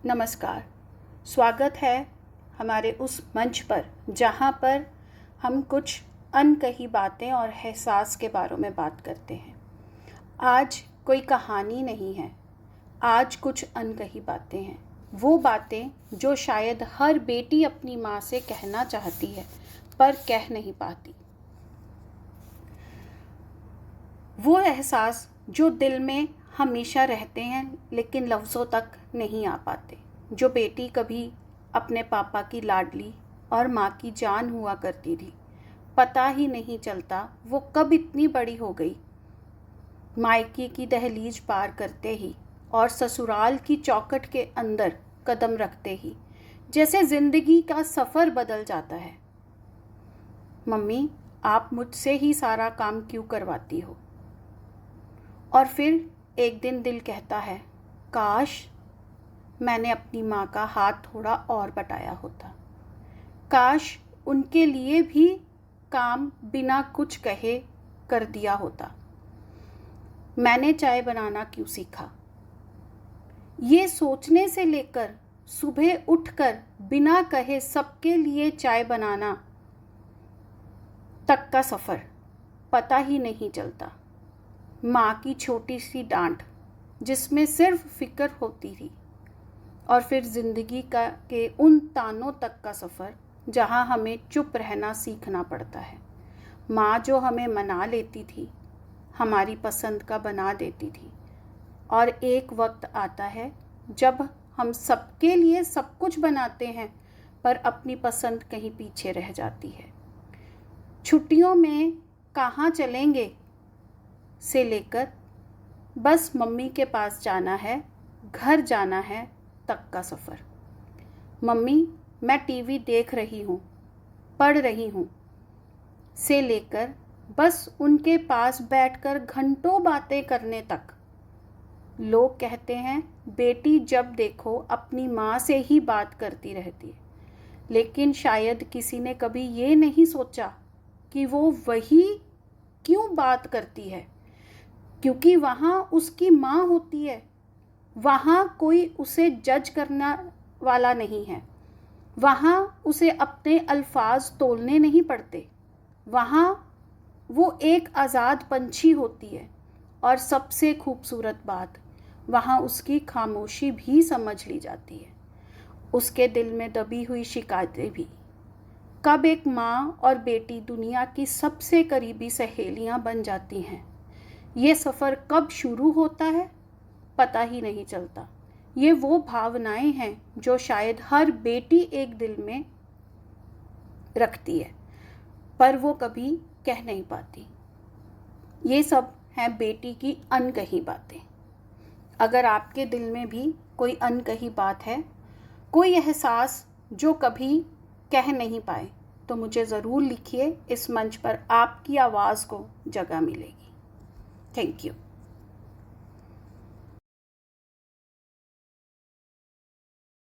नमस्कार। स्वागत है हमारे उस मंच पर जहाँ पर हम कुछ अनकही बातें और एहसास के बारे में बात करते हैं। आज कोई कहानी नहीं है, आज कुछ अनकही बातें हैं। वो बातें जो शायद हर बेटी अपनी माँ से कहना चाहती है पर कह नहीं पाती। वो एहसास जो दिल में हमेशा रहते हैं लेकिन लफ्ज़ों तक नहीं आ पाते। जो बेटी कभी अपने पापा की लाडली और माँ की जान हुआ करती थी, पता ही नहीं चलता वो कब इतनी बड़ी हो गई। मायके की दहलीज पार करते ही और ससुराल की चौखट के अंदर कदम रखते ही जैसे ज़िंदगी का सफ़र बदल जाता है। मम्मी, आप मुझसे ही सारा काम क्यों करवाती हो? और फिर एक दिन दिल कहता है, काश मैंने अपनी माँ का हाथ थोड़ा और बटाया होता। काश उनके लिए भी काम बिना कुछ कहे कर दिया होता। मैंने चाय बनाना क्यों सीखा? ये सोचने से लेकर सुबह उठकर बिना कहे सबके लिए चाय बनाना तक का सफ़र पता ही नहीं चलता। माँ की छोटी सी डांट जिसमें सिर्फ फिक्र होती थी, और फिर ज़िंदगी के उन तानों तक का सफ़र जहाँ हमें चुप रहना सीखना पड़ता है। माँ जो हमें मना लेती थी, हमारी पसंद का बना देती थी, और एक वक्त आता है जब हम सबके लिए सब कुछ बनाते हैं पर अपनी पसंद कहीं पीछे रह जाती है। छुट्टियों में कहाँ चलेंगे से लेकर बस मम्मी के पास जाना है, घर जाना है तक का सफ़र। मम्मी, मैं टीवी देख रही हूँ, पढ़ रही हूँ से लेकर बस उनके पास बैठकर घंटों बातें करने तक। लोग कहते हैं बेटी जब देखो अपनी माँ से ही बात करती रहती है, लेकिन शायद किसी ने कभी ये नहीं सोचा कि वो वही क्यों बात करती है, क्योंकि वहाँ उसकी माँ होती है। वहाँ कोई उसे जज करना वाला नहीं है, वहाँ उसे अपने अल्फाज तोलने नहीं पड़ते। वहाँ वो एक आज़ाद पंछी होती है, और सबसे खूबसूरत बात, वहाँ उसकी खामोशी भी समझ ली जाती है, उसके दिल में दबी हुई शिकायतें भी। कब एक माँ और बेटी दुनिया की सबसे करीबी सहेलियाँ बन जाती हैं, ये सफ़र कब शुरू होता है पता ही नहीं चलता। ये वो भावनाएं हैं जो शायद हर बेटी एक दिल में रखती है पर वो कभी कह नहीं पाती। ये सब हैं बेटी की अनकही बातें। अगर आपके दिल में भी कोई अनकही बात है, कोई एहसास जो कभी कह नहीं पाए, तो मुझे ज़रूर लिखिए। इस मंच पर आपकी आवाज़ को जगह मिलेगी। Thank you.